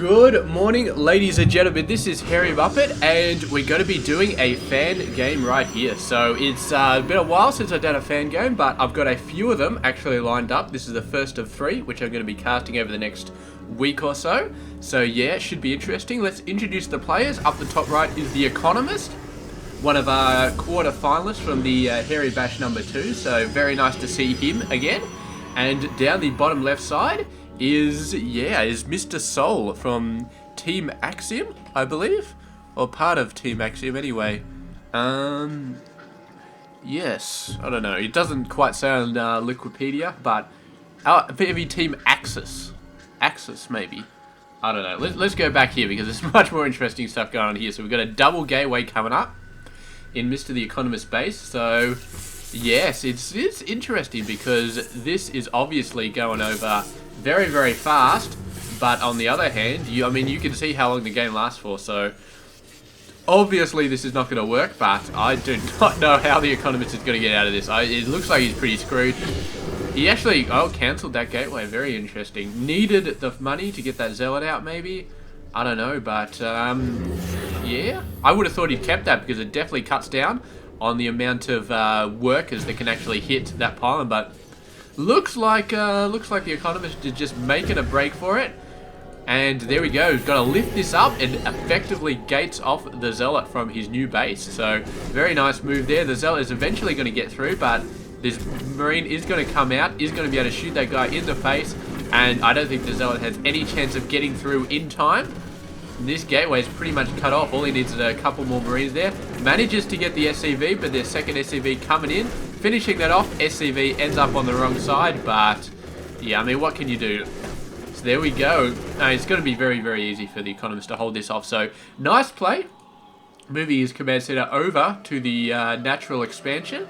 Good morning, ladies and gentlemen. This is Harry Muppet, and we're going to be doing a fan game right here. So it's been a while since I've done a fan game, but I've got a few of them actually lined up. This is the first of 3, which I'm going to be casting over the next week or so. So yeah, it should be interesting. Let's introduce the players. Up the top right is TheECONOMIST, one of our quarter finalists from the Hairy Bash #2. So very nice to see him again. And down the bottom left side is Mr. SouL from Team Axiom, I believe, or part of Team Axiom anyway. Yes, I don't know. It doesn't quite say on Wikipedia, but maybe Team Axis, maybe. I don't know. Let's go back here because there's much more interesting stuff going on here. So we've got a double gateway coming up in Mr. TheECONOMIST base. So yes, it's interesting because this is obviously going over very, very fast, but on the other hand, you can see how long the game lasts for, so obviously this is not going to work, but I do not know how TheECONOMIST is going to get out of this. It looks like he's pretty screwed. He actually, cancelled that gateway, very interesting. Needed the money to get that Zealot out, maybe? I don't know, but, yeah. I would have thought he'd kept that because it definitely cuts down on the amount of workers that can actually hit that pylon, but looks like TheECONOMIST is just making a break for it. And there we go. He's got to lift this up and effectively gates off the Zealot from his new base. So very nice move there. The Zealot is eventually going to get through, but this Marine is going to come out, is going to be able to shoot that guy in the face, and I don't think the Zealot has any chance of getting through in time. This gateway is pretty much cut off. All he needs is a couple more Marines there. Manages to get the SCV, but their second SCV coming in. Finishing that off, SCV ends up on the wrong side, but yeah, what can you do? So there we go. It's going to be very, very easy for TheECONOMIST to hold this off. So nice play. Moving his command center over to the natural expansion.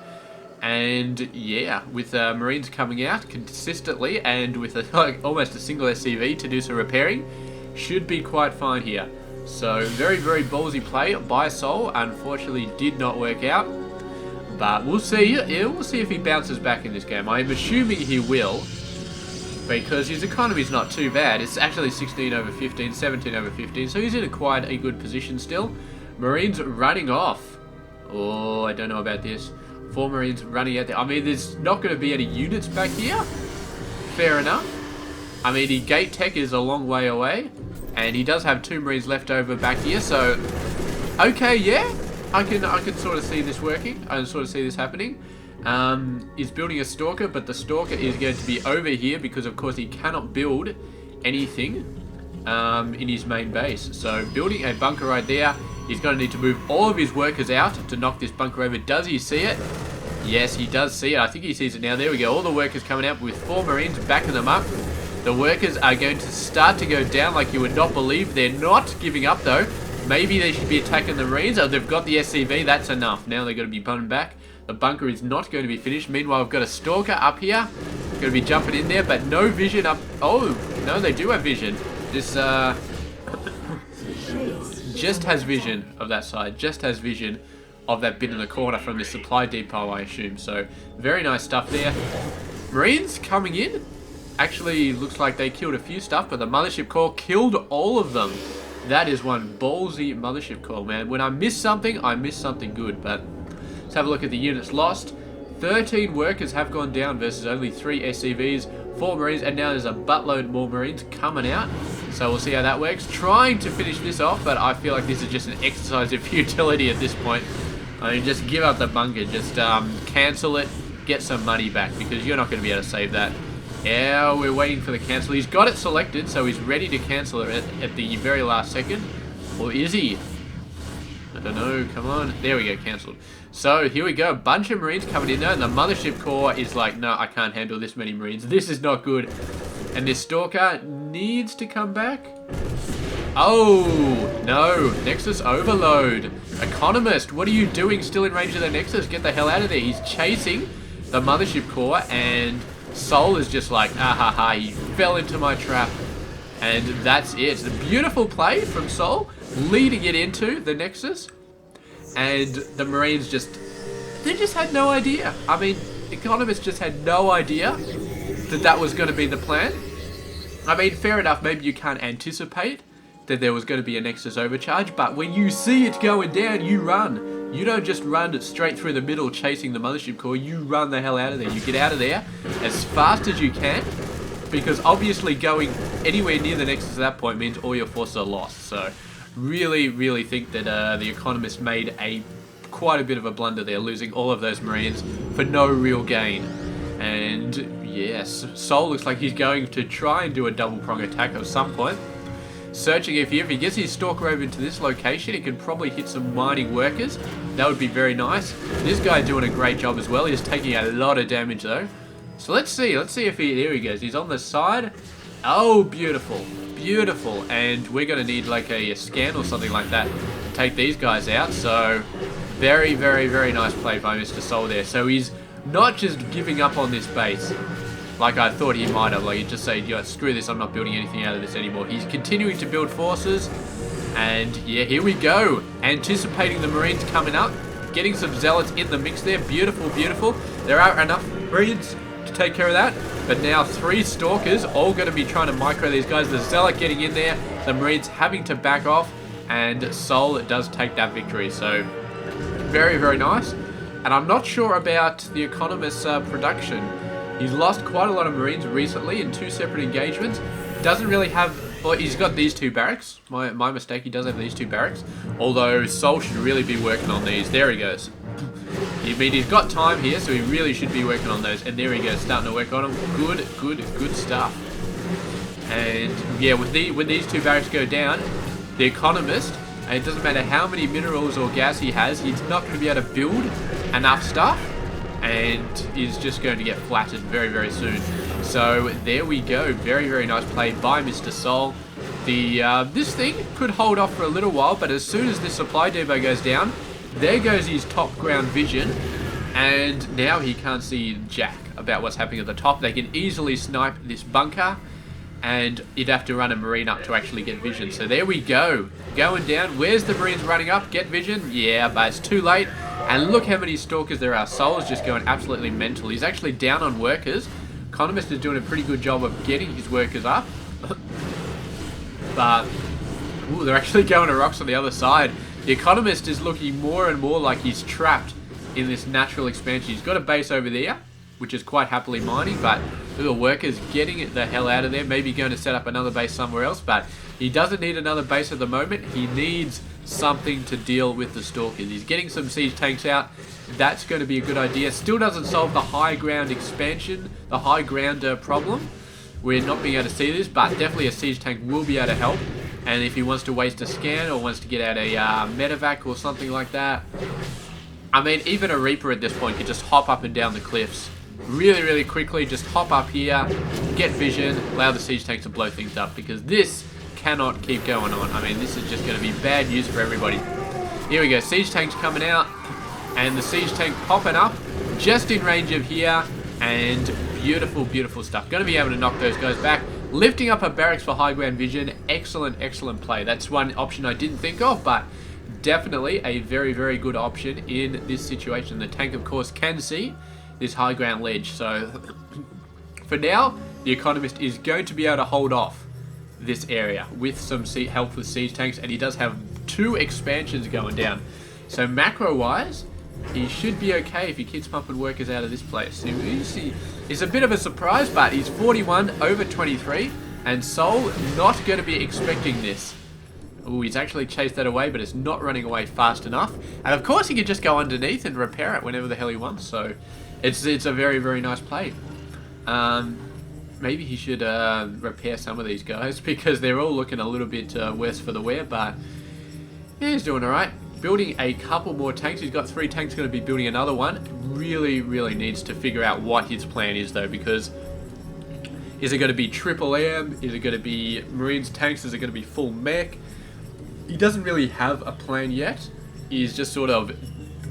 And yeah, with Marines coming out consistently and with almost a single SCV to do some repairing, should be quite fine here. So very, very ballsy play by SouL. Unfortunately did not work out, but we'll see. We'll see if he bounces back in this game. I'm assuming he will, because his economy is not too bad. It's actually 16 over 15, 17 over 15, so he's in quite a good position still. Marines running off. Oh, I don't know about this. 4 Marines running out there. There's not going to be any units back here. Fair enough. The gate tech is a long way away, and he does have 2 Marines left over back here, so okay, yeah, I can sort of see this working. I can sort of see this happening. He's building a Stalker, but the Stalker is going to be over here because, of course, he cannot build anything in his main base. So building a bunker right there. He's going to need to move all of his workers out to knock this bunker over. Does he see it? Yes, he does see it. I think he sees it now. There we go. All the workers coming out with 4 Marines backing them up. The workers are going to start to go down like you would not believe. They're not giving up, though. Maybe they should be attacking the Marines. Oh, they've got the SCV. That's enough. Now they're going to be bunning back. The bunker is not going to be finished. Meanwhile, we've got a Stalker up here. Going to be jumping in there, but no vision up. Oh, no, they do have vision. This, just has vision of that side. Just has vision of that bit in the corner from the supply depot, I assume. So, very nice stuff there. Marines coming in. Actually, looks like they killed a few stuff, but the Mothership Core killed all of them. That is one ballsy Mothership Core, man. When I miss something good, but let's have a look at the units lost. 13 workers have gone down versus only 3 SCVs, 4 Marines, and now there's a buttload more Marines coming out. So we'll see how that works. Trying to finish this off, but I feel like this is just an exercise in futility at this point. Just give up the bunker. Just cancel it. Get some money back because you're not going to be able to save that. Yeah, we're waiting for the cancel. He's got it selected, so he's ready to cancel it at the very last second. Or is he? I don't know. Come on. There we go. Cancelled. So here we go. A bunch of Marines coming in there, and the Mothership Core is like, no, I can't handle this many Marines. This is not good. And this Stalker needs to come back. Oh, no. Nexus overload. TheECONOMIST, what are you doing still in range of the Nexus? Get the hell out of there. He's chasing the Mothership Core, and SouL is just like, he fell into my trap. And that's it. It's a beautiful play from SouL, leading it into the Nexus. And the Marines they just had no idea. TheECONOMIST just had no idea that was going to be the plan. Fair enough, maybe you can't anticipate that there was going to be a Nexus overcharge, but when you see it going down, you run. You don't just run it straight through the middle chasing the mothership core, you run the hell out of there. You get out of there as fast as you can, because obviously going anywhere near the Nexus at that point means all your forces are lost. So really, really think that The Economist made quite a bit of a blunder there, losing all of those Marines for no real gain. And yes, SouL looks like he's going to try and do a double prong attack at some point. Searching if he gets his Stalker over into this location, he can probably hit some mining workers. That would be very nice. This guy doing a great job as well. He's taking a lot of damage though. So let's see if there he goes. He's on the side. Oh, beautiful, beautiful. And we're going to need like a scan or something like that to take these guys out. So very, very, very nice play by Mr. SouL there. So he's not just giving up on this base like I thought he might have. Like he'd just say, yo, screw this, I'm not building anything out of this anymore. He's continuing to build forces. And yeah, here we go. Anticipating the Marines coming up. Getting some Zealots in the mix there. Beautiful, beautiful. There are enough Marines to take care of that. But now 3 Stalkers, all going to be trying to micro these guys. The Zealot getting in there. The Marines having to back off. And SouL does take that victory. So very, very nice. And I'm not sure about The Economist's production. He's lost quite a lot of Marines recently in 2 separate engagements. Doesn't really have... Well, he's got these 2 barracks. My mistake, he does have these 2 barracks. Although SouL should really be working on these. There he goes. I mean, he's got time here, so he really should be working on those. And there he goes, starting to work on them. Good, good, good stuff. And yeah, when these 2 barracks go down, The Economist, and it doesn't matter how many minerals or gas he has, he's not going to be able to build enough stuff. And is just going to get flattered very, very soon. So there we go. Very, very nice play by Mr. SouL. This thing could hold off for a little while, but as soon as this supply depot goes down, there goes his top ground vision, and now he can't see jack about what's happening at the top. They can easily snipe this bunker, and you'd have to run a Marine up to actually get vision. So there we go. Going down. Where's the Marines running up? Get vision? Yeah, but it's too late. And look how many Stalkers there are. SouL is just going absolutely mental. He's actually down on workers. Economist is doing a pretty good job of getting his workers up. But, ooh, they're actually going to rocks on the other side. The Economist is looking more and more like he's trapped in this natural expansion. He's got a base over there, which is quite happily mining, but the workers getting it the hell out of there. Maybe going to set up another base somewhere else, but he doesn't need another base at the moment. He needs something to deal with the Stalkers. He's getting some siege tanks out. That's going to be a good idea. Still doesn't solve the high ground expansion, the high ground problem. We're not being able to see this, but definitely a siege tank will be able to help. And if he wants to waste a scan or wants to get out a medevac or something like that, I mean, even a Reaper at this point could just hop up and down the cliffs really, really quickly. Just hop up here, get vision, allow the siege tanks to blow things up, because this cannot keep going on. I mean, this is just going to be bad news for everybody. Here we go, siege tanks coming out, and the siege tank popping up just in range of here, and beautiful, beautiful stuff. Going to be able to knock those guys back. Lifting up a barracks for high ground vision. Excellent, excellent play. That's one option I didn't think of, but definitely a very, very good option in this situation. The tank, of course, can see this high ground ledge. So for now, the Economist is going to be able to hold off this area with some help with siege tanks, and he does have 2 expansions going down. So macro-wise, he should be okay if he keeps pumping workers out of this place. It's a bit of a surprise, but he's 41 over 23, and SouL not going to be expecting this. Oh, he's actually chased that away, but it's not running away fast enough. And of course, he can just go underneath and repair it whenever the hell he wants. So it's a very, very nice play. Maybe he should repair some of these guys, because they're all looking a little bit worse for the wear, but yeah, he's doing alright. Building a couple more tanks. He's got 3 tanks, going to be building another one. Really, really needs to figure out what his plan is, though, because is it going to be triple AM? Is it going to be Marines tanks? Is it going to be full mech? He doesn't really have a plan yet. He's just sort of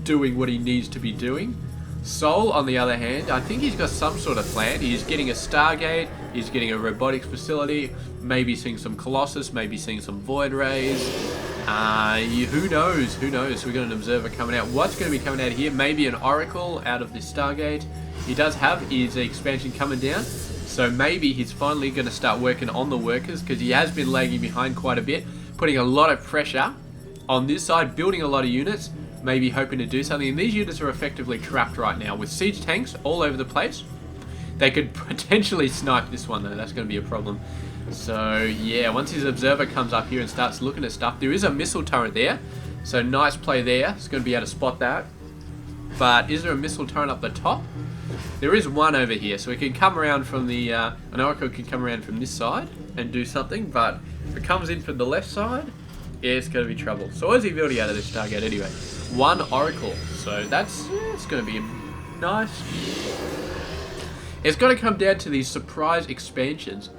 doing what he needs to be doing. SouL, on the other hand, I think he's got some sort of plan. He's getting a Stargate, he's getting a robotics facility, maybe seeing some Colossus, maybe seeing some Void Rays. Who knows? Who knows? We've got an Observer coming out. What's going to be coming out here? Maybe an Oracle out of this Stargate. He does have his expansion coming down, so maybe he's finally going to start working on the workers, because he has been lagging behind quite a bit. putting a lot of pressure on this side, building a lot of units, maybe hoping to do something. And these units are effectively trapped right now with siege tanks all over the place. They could potentially snipe this one though, that's going to be a problem. So yeah, once his observer comes up here and starts looking at stuff, there is a missile turret there. So nice play there, it's going to be able to spot that. But is there a missile turret up the top? There is one over here, so it can come around from the, an Oracle can come around from this side and do something, but if it comes in from the left side, yeah, it's going to be trouble. So what is he building out of this target anyway? One Oracle, so that's, it's going to be nice. It's going to come down to these surprise expansions,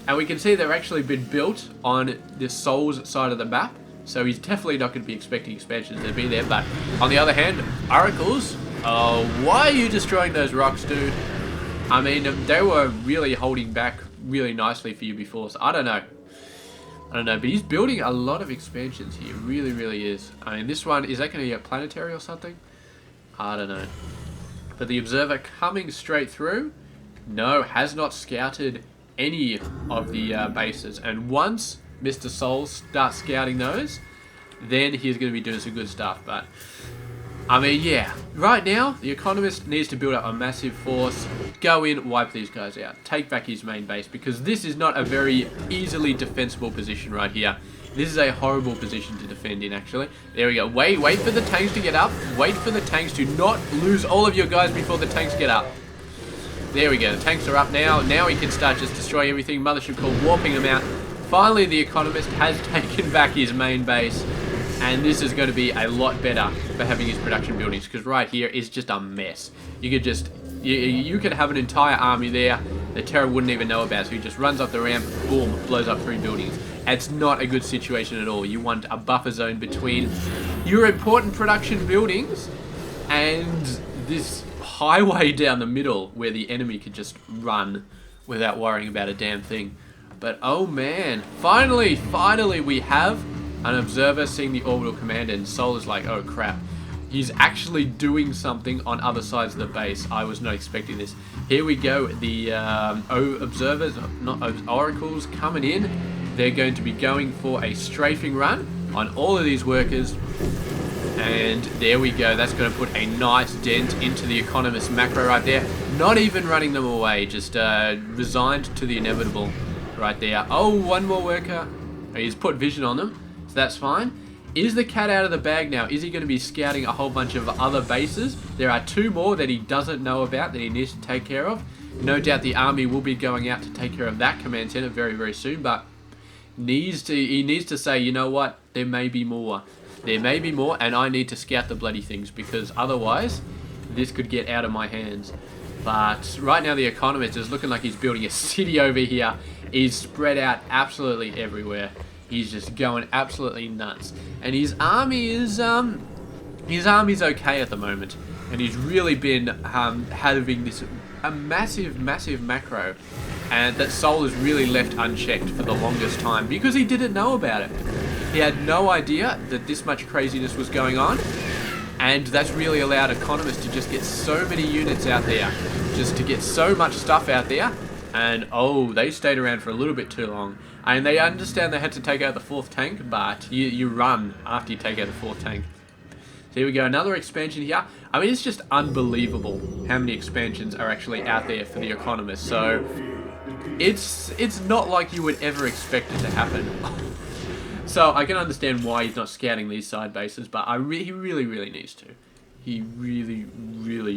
and we can see they've actually been built on the SouL's side of the map, so he's definitely not going to be expecting expansions to be there. But on the other hand, Oracles, why are you destroying those rocks, dude? I mean, they were really holding back really nicely for you before, so I don't know, but he's building a lot of expansions here, really, really is. I mean, this one, is that going to be a planetary or something? I don't know. But the observer coming straight through, no, has not scouted any of the bases. And once Mr. SouL starts scouting those, then he's going to be doing some good stuff. But, I mean, yeah, right now, the Economist needs to build up a massive force, go in, wipe these guys out, take back his main base, because this is not a very easily defensible position right here. This is a horrible position to defend in, actually. There we go. Wait for the tanks to get up. Wait for the tanks to not lose all of your guys before the tanks get up. There we go. The tanks are up now. Now he can start just destroying everything. Mothership Core warping them out. Finally, the Economist has taken back his main base. And this is going to be a lot better for having his production buildings, because right here is just a mess. You could just... You could have an entire army there that Terra wouldn't even know about. So he just runs up the ramp, boom, blows up 3 buildings. It's not a good situation at all. You want a buffer zone between your important production buildings and this highway down the middle where the enemy could just run without worrying about a damn thing. But oh man, finally we have an observer seeing the orbital command, and SouL is like, oh crap. He's actually doing something on other sides of the base. I was not expecting this. Here we go. The observers, not oracles, coming in. They're going to be going for a strafing run on all of these workers. And there we go. That's going to put a nice dent into the Economist macro right there. Not even running them away. Just resigned to the inevitable right there. Oh, one more worker. He's put vision on them. So that's fine. Is the cat out of the bag now? Is he going to be scouting a whole bunch of other bases? There are 2 more that he doesn't know about that he needs to take care of. No doubt the army will be going out to take care of that command center very, very soon, but he needs to say, you know what, there may be more. There may be more, and I need to scout the bloody things, because otherwise this could get out of my hands. But right now the Economist is looking like he's building a city over here. He's spread out absolutely everywhere. He's just going absolutely nuts. And his army is, his army's okay at the moment. And he's really been having this a massive macro. And that SouL is really left unchecked for the longest time because he didn't know about it. He had no idea that this much craziness was going on. And that's really allowed Economist to just get so many units out there. Just to get so much stuff out there. And oh, they stayed around for a little bit too long. And they understand they had to take out the 4th tank, but you run after you take out the 4th tank. So here we go, another expansion here. I mean, it's just unbelievable how many expansions are actually out there for the Economist. So it's not like you would ever expect it to happen. So I can understand why he's not scouting these side bases, but he really needs to. He really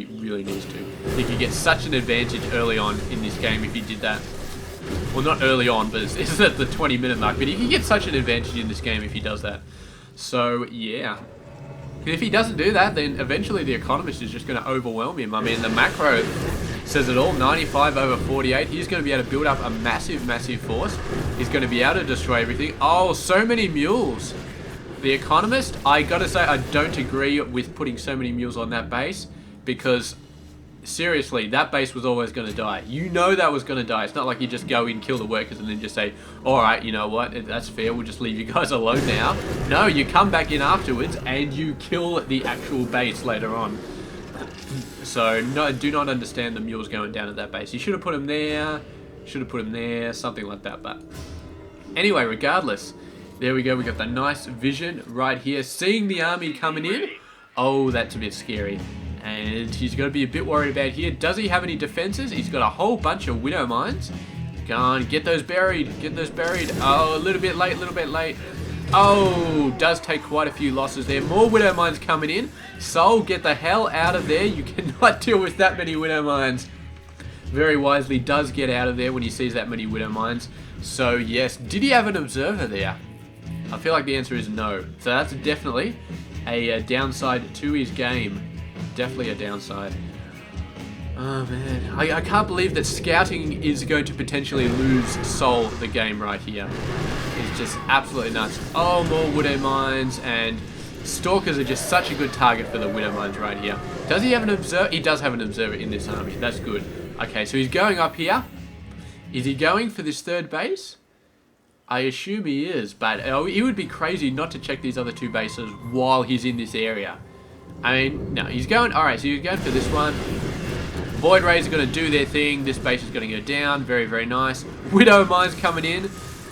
needs to. He could get such an advantage early on in this game if he did that. Well, not early on, but it's at the 20-minute mark. But he can get such an advantage in this game if he does that. So, yeah. If he doesn't do that, then eventually the Economist is just going to overwhelm him. I mean, the macro says it all. 95 over 48. He's going to be able to build up a massive force. He's going to be able to destroy everything. Oh, so many mules. The Economist, I got to say, I don't agree with putting so many mules on that base. Because... seriously, that base was always going to die. You know that was going to die. It's not like you just go in, kill the workers, and then just say, alright, you know what, that's fair, we'll just leave you guys alone now. No, you come back in afterwards, and you kill the actual base later on. So, no, do not understand the mules going down at that base. You should have put them there, something like that, but... anyway, regardless, There we go. We got the nice vision right here. Seeing the army coming in. Oh, that's a bit scary. And he's got to be a bit worried about here. Does he have any defenses? He's got a whole bunch of widow mines. Go on, get those buried. Get those buried. Oh, a little bit late, a little bit late. Oh, does take quite a few losses there. More widow mines coming in. SouL, get the hell out of there. You cannot deal with that many widow mines. Very wisely does get out of there when he sees that many widow mines. So, yes. Did he have an observer there? I feel like the answer is no. So that's definitely a downside to his game. Definitely a downside. Oh man, I can't believe that scouting is going to potentially lose SouL the game right here. It's just absolutely nuts. Oh, more widow mines, and stalkers are just such a good target for the widow mines right here. Does he have an observer? He does have an observer in this army. That's good. Okay, so he's going up here. Is he going for this third base? I assume he is, but it would be crazy not to check these other two bases while he's in this area. I mean, no, he's going... Alright, so he's going for this one. Void Rays are going to do their thing. This base is going to go down. Very, very nice. Widow Mines coming in.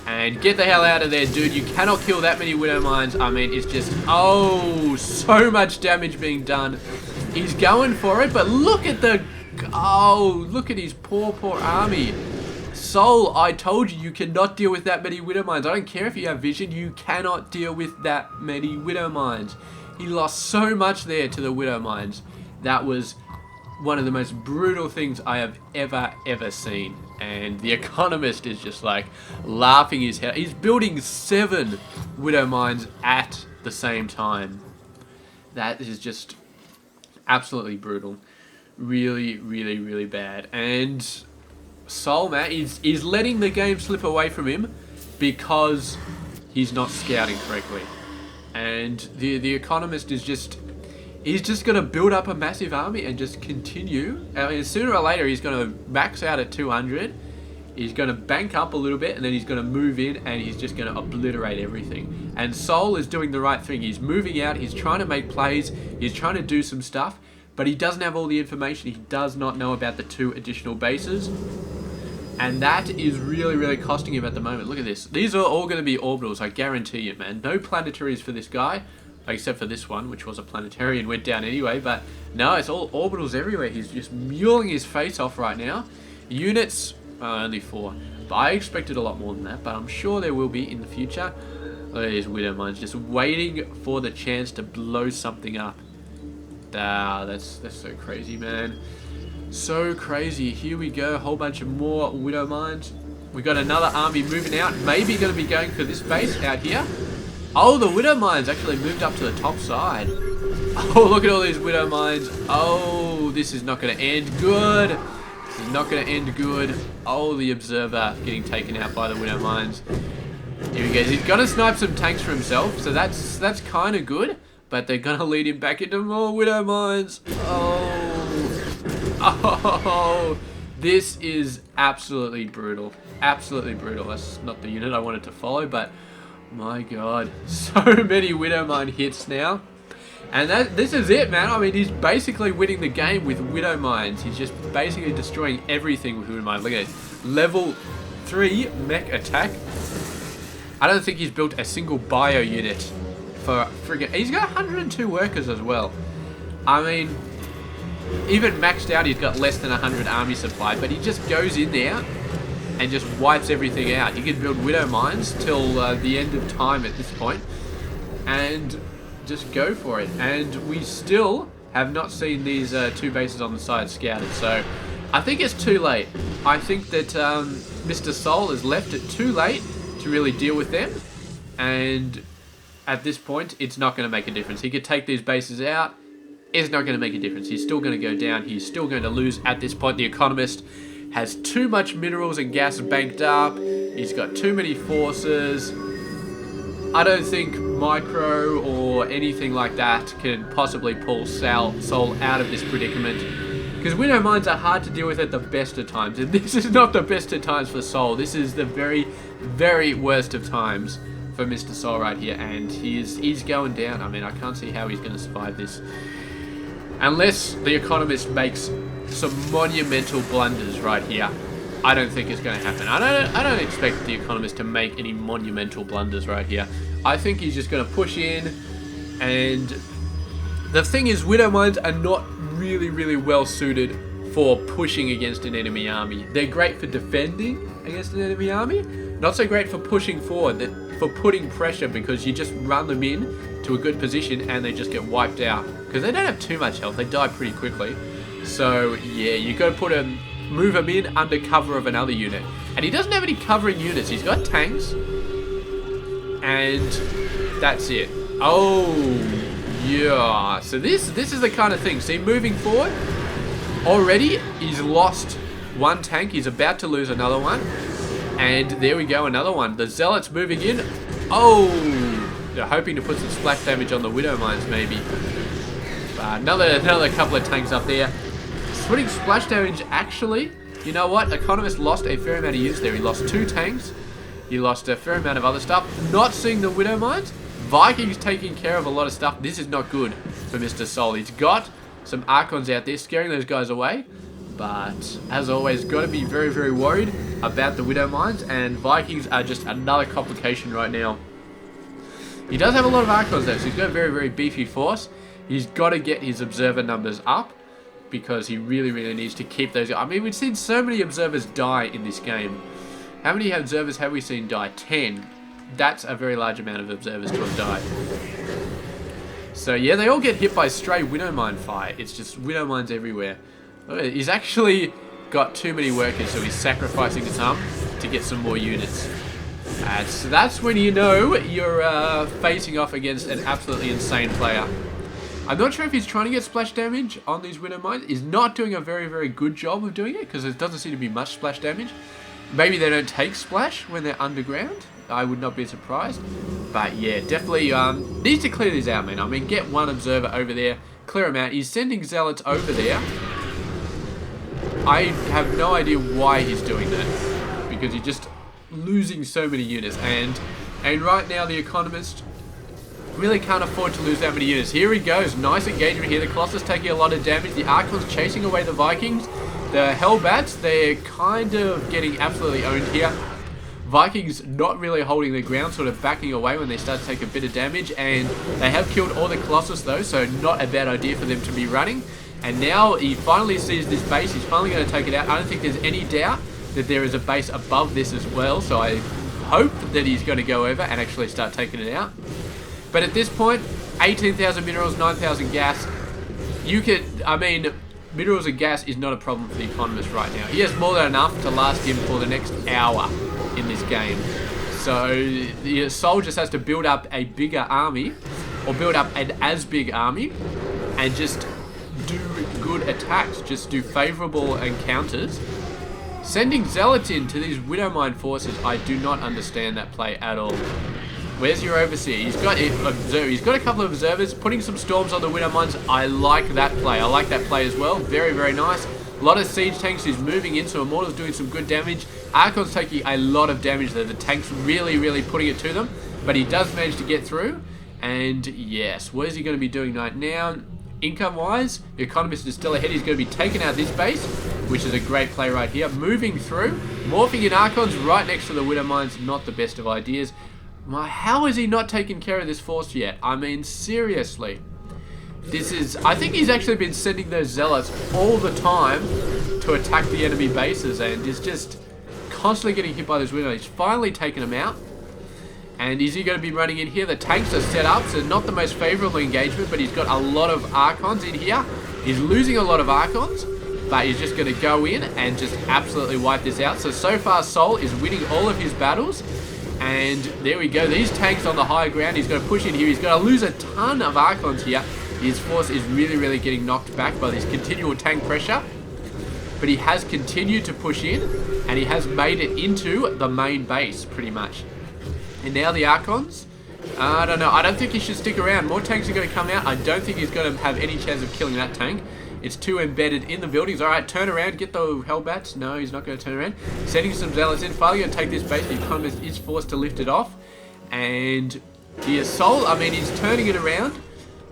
And get the hell out of there, dude. You cannot kill that many Widow Mines. I mean, it's just... Oh, so much damage being done. He's going for it, but look at the... Oh, look at his poor, poor army. SouL, I told you, you cannot deal with that many Widow Mines. I don't care if you have vision. You cannot deal with that many Widow Mines. He lost so much there to the Widow Mines. That was one of the most brutal things I have ever seen. And The Economist is just like laughing his head. He's building 7 Widow Mines at the same time. That is just absolutely brutal. Really, really, really bad. And SouL, man, is letting the game slip away from him because he's not scouting correctly. And the Economist is just... He's just going to build up a massive army and just continue. I mean, sooner or later, he's going to max out at 200. He's going to bank up a little bit, and then he's going to move in, and he's just going to obliterate everything. And SouL is doing the right thing. He's moving out. He's trying to make plays. He's trying to do some stuff. But he doesn't have all the information. He does not know about the 2 additional bases. And that is really, really costing him at the moment. Look at this. These are all going to be orbitals, I guarantee you, man. No planetaries for this guy. Except for this one, which was a planetary and went down anyway. But no, it's all orbitals everywhere. He's just muling his face off right now. Units, only 4. But I expected a lot more than that. But I'm sure there will be in the future. Look at these Widow Mines just waiting for the chance to blow something up. Ah, that's so crazy, man. So crazy. Here we go. A whole bunch of more Widow Mines. We got another army moving out. Maybe going to be going for this base out here. Oh, the Widow Mines actually moved up to the top side. Oh, look at all these Widow Mines. Oh, this is not going to end good. This is not going to end good. Oh, the Observer getting taken out by the Widow Mines. Here he goes. He's going to snipe some tanks for himself, so that's kind of good. But they're going to lead him back into more Widow Mines. Oh, this is absolutely brutal. Absolutely brutal. That's not the unit I wanted to follow, but... My god, so many Widow Mine hits now. And this is it, man. I mean, he's basically winning the game with Widow Mines. He's just basically destroying everything with Widow Mines. Look at it. Level 3 mech attack. I don't think he's built a single bio unit for friggin'... He's got 102 workers as well. I mean, even maxed out, he's got less than 100 army supply, but he just goes in there and just wipes everything out. You can build Widow Mines till the end of time at this point, and just go for it. And we still have not seen these 2 bases on the side scouted, so I think it's too late. I think that Mr. SouL has left it too late to really deal with them, and at this point, it's not going to make a difference. He could take these bases out. It's not going to make a difference. He's still going to go down. He's still going to lose at this point. The Economist has too much minerals and gas banked up. He's got too many forces. I don't think Micro or anything like that can possibly pull SouL out of this predicament. Because Widow Mines are hard to deal with at the best of times. And this is not the best of times for SouL. This is the very, very worst of times for Mr. SouL right here. And he's going down. I mean, I can't see how he's going to survive this. Unless The Economist makes some monumental blunders right here. I don't think it's going to happen. I don't expect The Economist to make any monumental blunders right here. I think he's just going to push in, and the thing is, Widow Mines are not really well suited for pushing against an enemy army. They're great for defending against an enemy army, not so great for pushing forward, for putting pressure, because you just run them in to a good position and they just get wiped out. Because they don't have too much health, they die pretty quickly. So yeah, you got to move him in under cover of another unit. And he doesn't have any covering units, he's got tanks. And that's it. Oh, yeah. So this is the kind of thing. See, moving forward, already he's lost one tank, he's about to lose another one. And there we go, another one. The Zealots moving in. Oh, they're hoping to put some splash damage on the Widow Mines, maybe. Another couple of tanks up there. Putting splash damage, actually, you know what? Economist lost a fair amount of units there. He lost 2 tanks. He lost a fair amount of other stuff. Not seeing the Widow Mines. Vikings taking care of a lot of stuff. This is not good for Mr. SouL. He's got some Archons out there scaring those guys away. But, as always, got to be very worried about the Widow Mines. And Vikings are just another complication right now. He does have a lot of Archons though, so he's got a very beefy force. He's got to get his observer numbers up, because he really needs to keep those. I mean, we've seen so many observers die in this game. How many observers have we seen die? 10. That's a very large amount of observers to have died. So yeah, they all get hit by stray Widow Mine fire. It's just Widow Mines everywhere. He's actually got too many workers, so he's sacrificing some to get some more units. So that's when you know you're facing off against an absolutely insane player. I'm not sure if he's trying to get splash damage on these Widow Mines. He's not doing a very good job of doing it, because there doesn't seem to be much splash damage. Maybe they don't take splash when they're underground. I would not be surprised. But yeah, definitely needs to clear these out, man. I mean, get one observer over there, clear him out. He's sending Zealots over there. I have no idea why he's doing that, because he's just losing so many units. And right now, The Economist really can't afford to lose that many units. Here he goes. Nice engagement here. The Colossus taking a lot of damage. The Archons chasing away the Vikings. The Hellbats, they're kind of getting absolutely owned here. Vikings not really holding their ground, sort of backing away when they start to take a bit of damage. And they have killed all the Colossus though, so not a bad idea for them to be running. And now he finally sees this base. He's finally going to take it out. I don't think there's any doubt that there is a base above this as well. So I hope that he's going to go over and actually start taking it out. But at this point, 18,000 minerals, 9,000 gas. Minerals and gas is not a problem for The Economist right now. He has more than enough to last him for the next hour in this game. So the SouL just has to build up a bigger army, or build up an as big army, and just do good attacks. Just do favourable encounters. Sending Zealots in to these Widow Mine forces, I do not understand that play at all. Where's your overseer? He's got a couple of observers, putting some storms on the Widow Mines. I like that play. I like that play as well. Very nice. A lot of siege tanks. He's moving in, so Immortal's doing some good damage. Archon's taking a lot of damage there. The tank's really putting it to them, but he does manage to get through. And yes, what is he going to be doing right now? Income-wise, The Economist is still ahead. He's going to be taking out this base, which is a great play right here. Moving through, morphing in Archons right next to the Widow Mines. Not the best of ideas. How is he not taking care of this force yet? I mean, seriously. I think he's actually been sending those Zealots all the time to attack the enemy bases, and is just constantly getting hit by those Widow. He's finally taken them out. And is he going to be running in here? The tanks are set up, so not the most favourable engagement, but he's got a lot of Archons in here. He's losing a lot of Archons, but he's just going to go in and just absolutely wipe this out. So far, SouL is winning all of his battles. And there we go. These tanks on the high ground. He's going to push in here. He's going to lose a ton of Archons here. His force is really getting knocked back by this continual tank pressure. But he has continued to push in, and he has made it into the main base, pretty much. And now the Archons. I don't know. I don't think he should stick around. More tanks are going to come out. I don't think he's going to have any chance of killing that tank. It's too embedded in the buildings. Alright, turn around. Get the Hellbats. No, he's not going to turn around. Sending some Zealots in. Finally going to take this base. The Economist is forced to lift it off. And the SouL, I mean, he's turning it around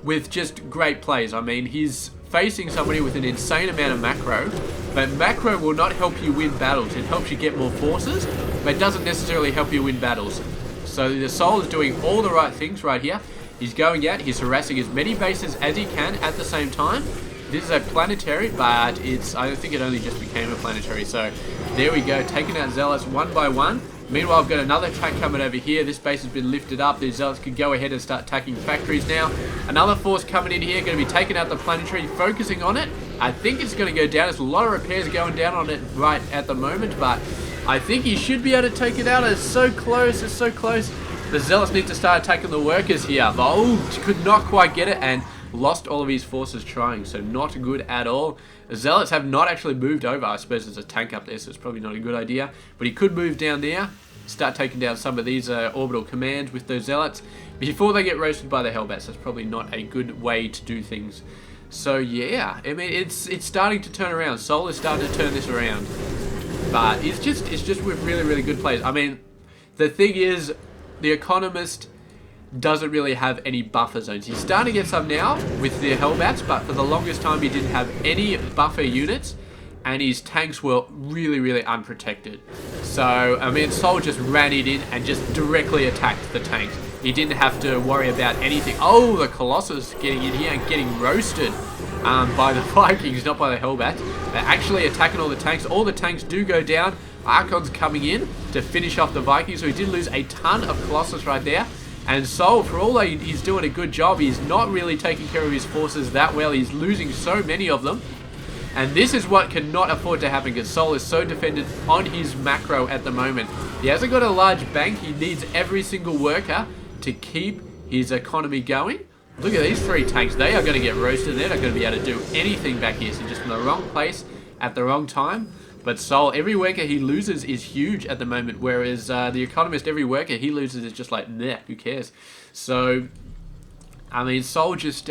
with just great plays. I mean, he's facing somebody with an insane amount of macro, but macro will not help you win battles. It helps you get more forces, but it doesn't necessarily help you win battles. So the SouL is doing all the right things right here. He's going out, he's harassing as many bases as he can at the same time. This is a planetary, but I think it only just became a planetary. So there we go, taking out Zealots one by one. Meanwhile, I've got another attack coming over here. This base has been lifted up. The Zealots could go ahead and start attacking factories now. Another force coming in here, going to be taking out the planetary, focusing on it. I think it's going to go down. There's a lot of repairs going down on it right at the moment, but I think he should be able to take it out. It's so close, it's so close. The Zealots need to start attacking the workers here. But, oh, could not quite get it and lost all of his forces trying, so not good at all. The Zealots have not actually moved over. I suppose there's a tank up there, so it's probably not a good idea. But he could move down there, start taking down some of these orbital commands with those Zealots before they get roasted by the Hellbats. That's probably not a good way to do things. So yeah, I mean, it's starting to turn around. SouL is starting to turn this around. But it's just with really, really good plays. I mean, the thing is, The Economist doesn't really have any buffer zones. He's starting to get some now with the Hellbats, but for the longest time he didn't have any buffer units, and his tanks were really, really unprotected. So, I mean, SouL just ran it in and just directly attacked the tanks. He didn't have to worry about anything. Oh, the Colossus getting in here and getting roasted by the Vikings, not by the Hellbats. They're actually attacking all the tanks. All the tanks do go down. Archon's coming in to finish off the Vikings, so he did lose a ton of Colossus right there. And SouL, for all that he's doing a good job, he's not really taking care of his forces that well. He's losing so many of them. And this is what cannot afford to happen, because SouL is so dependent on his macro at the moment. He hasn't got a large bank. He needs every single worker to keep his economy going. Look at these three tanks. They are going to get roasted. They're not going to be able to do anything back here. So just in the wrong place at the wrong time. But SouL, every worker he loses is huge at the moment, whereas The Economist, every worker he loses is just like, nah, who cares? So, I mean, SouL just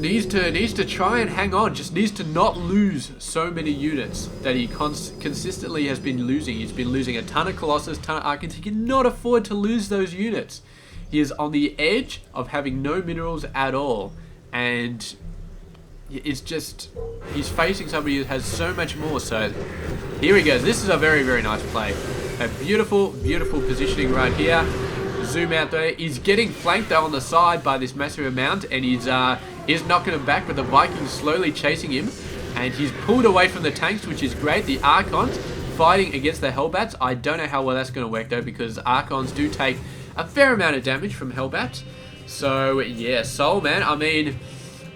needs to try and hang on. Just needs to not lose so many units that he consistently has been losing. He's been losing a ton of Colossus, ton of Archons. He cannot afford to lose those units. He is on the edge of having no minerals at all, and it's just, he's facing somebody who has so much more. So here he goes. This is a very, very nice play. A beautiful, beautiful positioning right here. Zoom out there. He's getting flanked though on the side by this massive amount, and he's knocking him back, but the Vikings slowly chasing him, and he's pulled away from the tanks, which is great. The Archons fighting against the Hellbats. I don't know how well that's going to work though, because Archons do take a fair amount of damage from Hellbats. So yeah, SouL, man, I mean,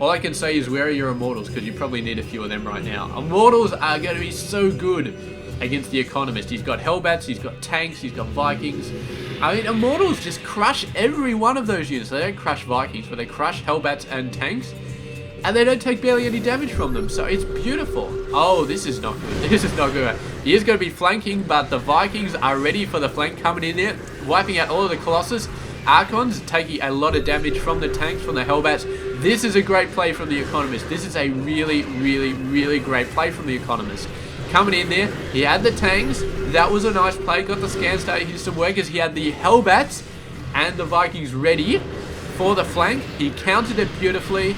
all I can say is where are your Immortals, because you probably need a few of them right now. Immortals are going to be so good against The Economist. He's got Hellbats, he's got tanks, he's got Vikings. I mean, Immortals just crush every one of those units. They don't crush Vikings, but they crush Hellbats and tanks, and they don't take barely any damage from them. So it's beautiful. Oh, this is not good. This is not good. He is going to be flanking, but the Vikings are ready for the flank coming in there, wiping out all of the Colossus. Archons taking a lot of damage from the tanks, from the Hellbats. This is a great play from The Economist. This is a really, really, really great play from The Economist. Coming in there, he had the tanks. That was a nice play. Got the scan started, hit some workers. He had the Hellbats and the Vikings ready for the flank. He countered it beautifully,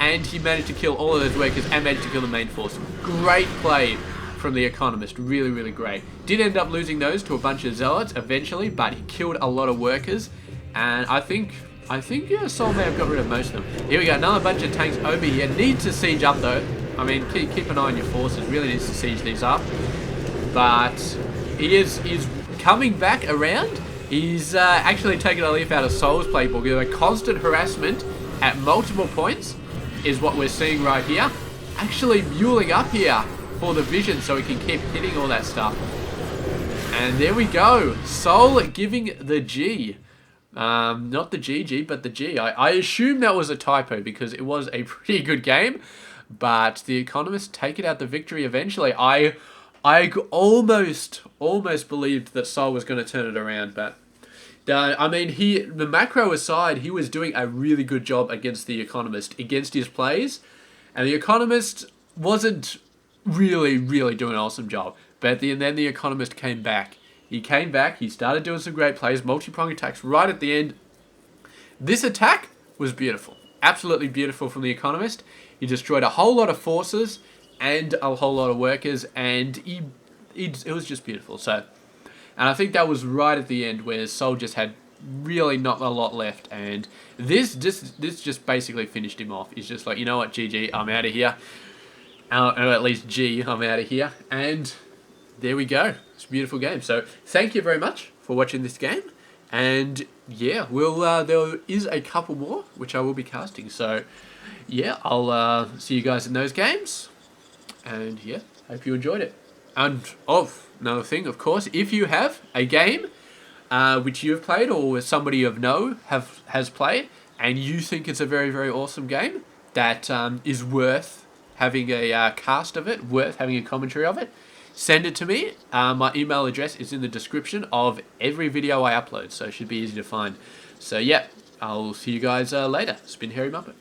and he managed to kill all of those workers and managed to kill the main force. Great play from The Economist. Really, really great. Did end up losing those to a bunch of Zealots eventually, but he killed a lot of workers. And I think yeah, SouL may have got rid of most of them. Here we go, another bunch of tanks over here. Needs to siege up though. I mean, keep an eye on your forces. Really needs to siege these up. But he is coming back around. He's actually taking a leaf out of SouL's playbook. A constant harassment at multiple points is what we're seeing right here. Actually muling up here for the vision so he can keep hitting all that stuff. And there we go. SouL giving the G. Not the GG, but the G. I assume that was a typo because it was a pretty good game, but The Economist taking out the victory eventually. I almost believed that SouL was going to turn it around, but I mean, the macro aside, he was doing a really good job against The Economist, against his plays, and The Economist wasn't really doing an awesome job. But then The Economist came back. He came back, he started doing some great plays, multi-pronged attacks right at the end. This attack was beautiful. absolutely beautiful from The Economist. He destroyed a whole lot of forces and a whole lot of workers, and it was just beautiful. So, and I think that was right at the end where SouL just had really not a lot left, and this just basically finished him off. He's just like, you know what, GG, I'm out of here. Or at least G, I'm out of here. And there we go. It's a beautiful game. So thank you very much for watching this game. And yeah, there is a couple more which I will be casting. So yeah, I'll see you guys in those games. And yeah, hope you enjoyed it. And another thing, of course, if you have a game which you've played or somebody you know has played, and you think it's a very, very awesome game that is worth having a cast of it, worth having a commentary of it, send it to me. My email address is in the description of every video I upload, so it should be easy to find. So yeah, I'll see you guys later. It's been Hairy Muppet.